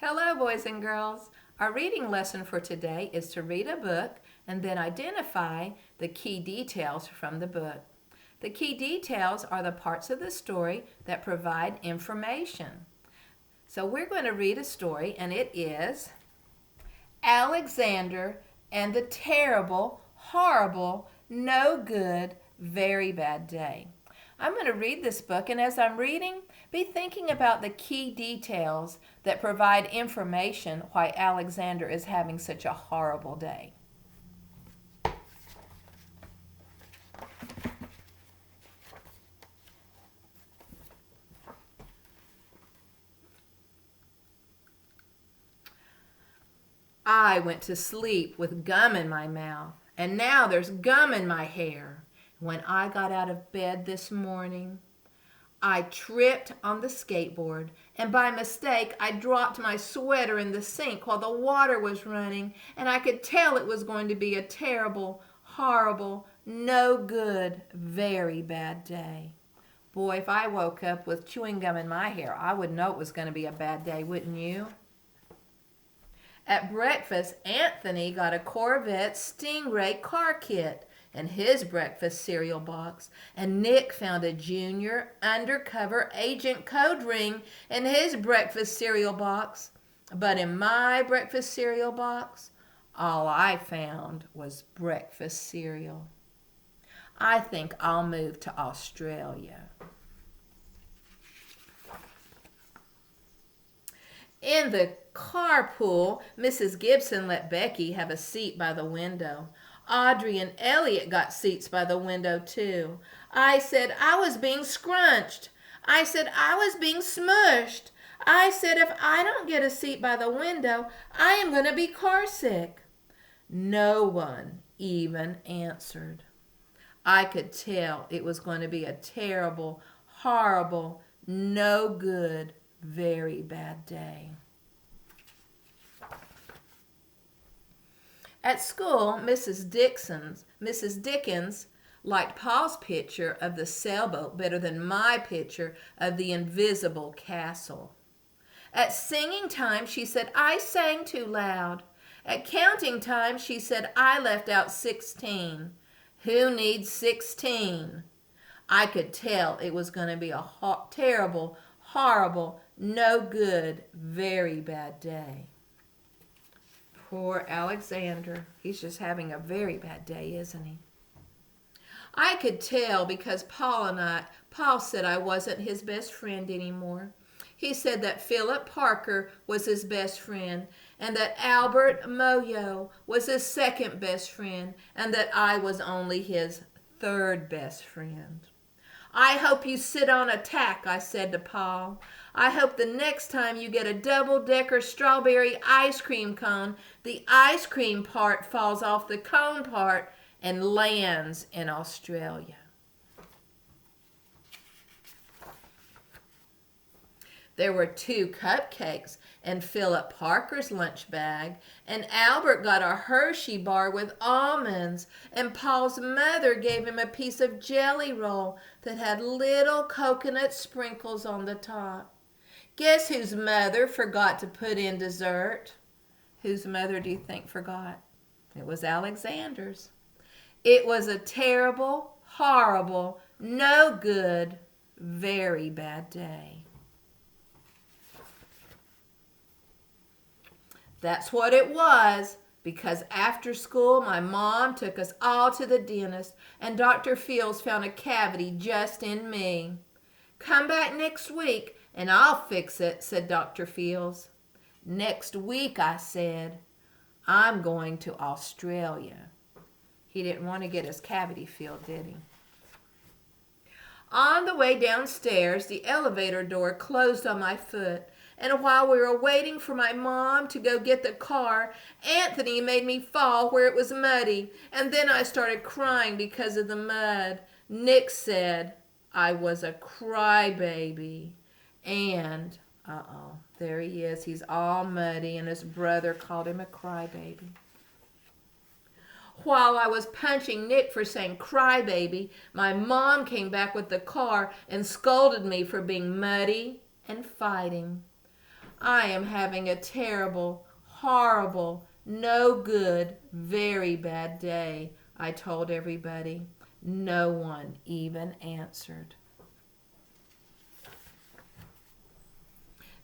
Hello, boys and girls. Our reading lesson for today is to read a book and then identify the key details from the book. The key details are the parts of the story that provide information. So we're going to read a story, and it is Alexander and the Terrible, Horrible, No Good, Very Bad Day. I'm going to read this book, and as I'm reading, be thinking about the key details that provide information why Alexander is having such a horrible day. I went to sleep with gum in my mouth, and now there's gum in my hair. When I got out of bed this morning, I tripped on the skateboard, and by mistake I dropped my sweater in the sink while the water was running, and I could tell it was going to be a terrible, horrible, no good, very bad day. Boy, if I woke up with chewing gum in my hair, I would know it was going to be a bad day, wouldn't you? At breakfast, Anthony got a Corvette Stingray car kit in his breakfast cereal box, and Nick found a junior undercover agent code ring in his breakfast cereal box. But in my breakfast cereal box, all I found was breakfast cereal. I think I'll move to Australia. In the carpool, Mrs. Gibson let Becky have a seat by the window. Audrey and Elliot got seats by the window too. I said I was being scrunched. I said I was being smushed. I said if I don't get a seat by the window, I am going to be car sick. No one even answered. I could tell it was going to be a terrible, horrible, no good, very bad day. At school, Mrs. Dickens liked Paul's picture of the sailboat better than my picture of the invisible castle. At singing time, she said I sang too loud. At counting time, she said I left out 16. Who needs 16? I could tell it was going to be a terrible, horrible, no good, very bad day. Poor Alexander. He's just having a very bad day, isn't he? I could tell because Paul said I wasn't his best friend anymore. He said that Philip Parker was his best friend, and that Albert Moyo was his second best friend, and that I was only his third best friend. I hope you sit on a tack, I said to Paul. I hope the next time you get a double-decker strawberry ice cream cone, the ice cream part falls off the cone part and lands in Australia. There were 2 cupcakes in Philip Parker's lunch bag, and Albert got a Hershey bar with almonds, and Paul's mother gave him a piece of jelly roll that had little coconut sprinkles on the top. Guess whose mother forgot to put in dessert? Whose mother do you think forgot? It was Alexander's. It was a terrible, horrible, no good, very bad day. That's what it was, because after school my mom took us all to the dentist, and Dr. Fields found a cavity just in me. Come back next week and I'll fix it, said Dr. Fields. Next week, I said. I'm going to Australia. He didn't want to get his cavity filled, did he? On the way downstairs, the elevator door closed on my foot, and while we were waiting for my mom to go get the car, Anthony made me fall where it was muddy, and then I started crying because of the mud. Nick said I was a crybaby, and, there he is. He's all muddy, and his brother called him a crybaby. While I was punching Nick for saying crybaby, my mom came back with the car and scolded me for being muddy and fighting. I am having a terrible, horrible, no good, very bad day, I told everybody. No one even answered.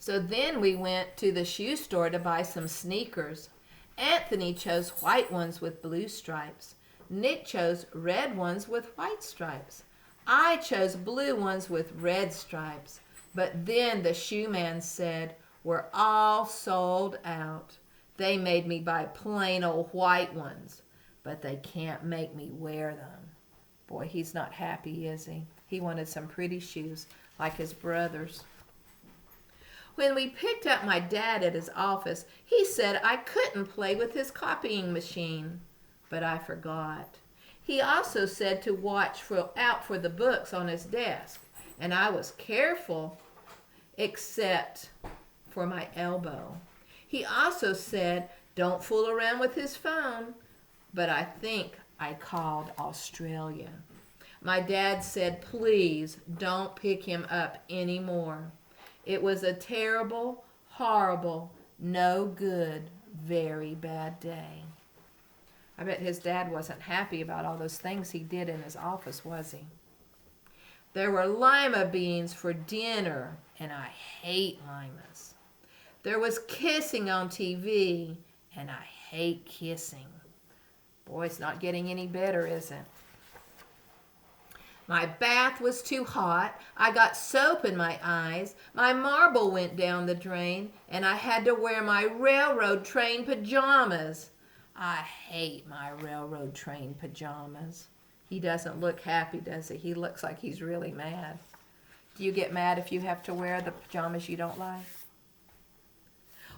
So then we went to the shoe store to buy some sneakers. Anthony chose white ones with blue stripes. Nick chose red ones with white stripes. I chose blue ones with red stripes. But then the shoe man said, "We're all sold out. They made me buy plain old white ones, but they can't make me wear them." Boy, he's not happy, is he? He wanted some pretty shoes like his brothers. When we picked up my dad at his office, he said I couldn't play with his copying machine, but I forgot. He also said to watch out for the books on his desk, and I was careful except for my elbow. He also said don't fool around with his phone, but I think I called Australia. My dad said please don't pick him up anymore. It was a terrible, horrible, no good, very bad day. I bet his dad wasn't happy about all those things he did in his office, was he? There were lima beans for dinner, and I hate limas. There was kissing on TV, and I hate kissing. Boy, it's not getting any better, is it? My bath was too hot. I got soap in my eyes. My marble went down the drain, and I had to wear my railroad train pajamas. I hate my railroad train pajamas. He doesn't look happy, does he? He looks like he's really mad. Do you get mad if you have to wear the pajamas you don't like?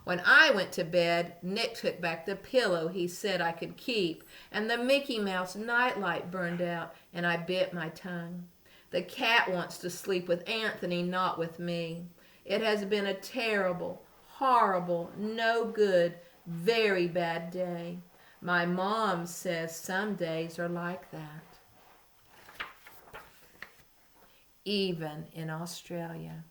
When I went to bed, Nick took back the pillow he said I could keep, and the Mickey Mouse nightlight burned out, and I bit my tongue. The cat wants to sleep with Anthony, not with me. It has been a terrible, horrible, no good, very bad day. My mom says some days are like that. Even in Australia.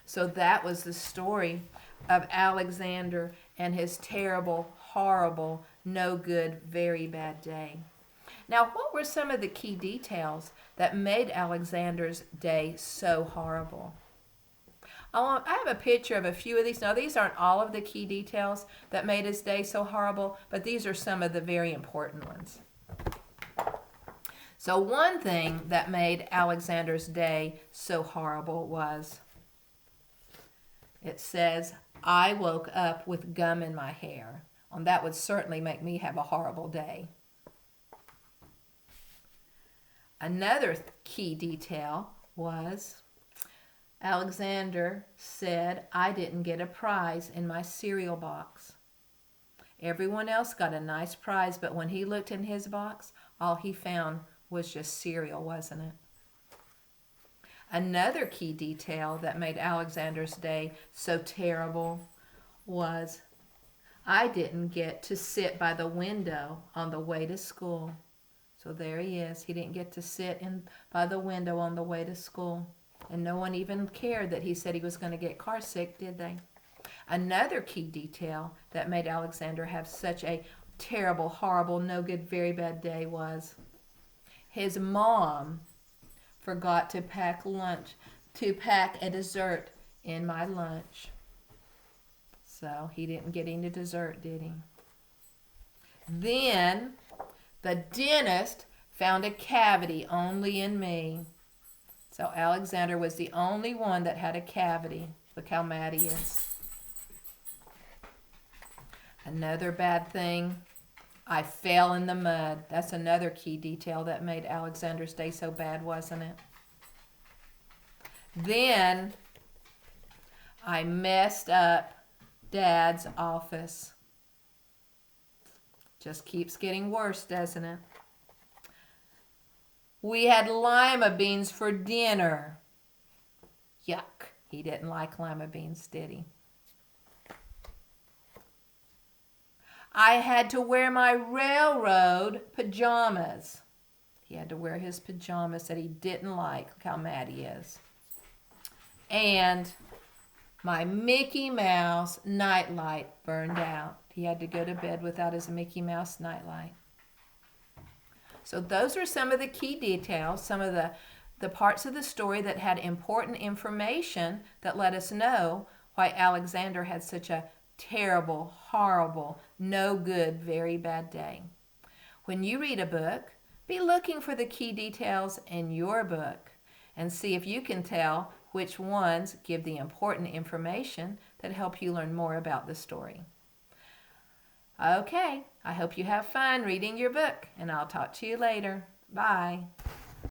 So that was the story of Alexander and his terrible, horrible, no good, very bad day. Now, what were some of the key details that made Alexander's day so horrible? I have a picture of a few of these. Now, these aren't all of the key details that made his day so horrible, but these are some of the very important ones. So one thing that made Alexander's day so horrible was, it says, I woke up with gum in my hair. And that would certainly make me have a horrible day. Another key detail was Alexander said I didn't get a prize in my cereal box. Everyone else got a nice prize, but when he looked in his box, all he found was just cereal, wasn't it? Another key detail that made Alexander's day so terrible was I didn't get to sit by the window on the way to school. So there he is. He didn't get to sit by the window on the way to school. And no one even cared that he said he was going to get car sick, did they? Another key detail that made Alexander have such a terrible, horrible, no good, very bad day was his mom forgot to pack a dessert in my lunch. So he didn't get any dessert, did he? Then the dentist found a cavity only in me. So Alexander was the only one that had a cavity. Look how mad he is. Another bad thing, I fell in the mud. That's another key detail that made Alexander's day so bad, wasn't it? Then I messed up Dad's office. Just keeps getting worse, doesn't it? We had lima beans for dinner. Yuck. He didn't like lima beans, did he? I had to wear my railroad pajamas. He had to wear his pajamas that he didn't like. Look how mad he is. And My Mickey Mouse nightlight burned out. He had to go to bed without his Mickey Mouse nightlight. So those are some of the key details, some of the parts of the story that had important information that let us know why Alexander had such a terrible, horrible, no good, very bad day. When you read a book, be looking for the key details in your book and see if you can tell which ones give the important information that help you learn more about the story. Okay, I hope you have fun reading your book, and I'll talk to you later. Bye.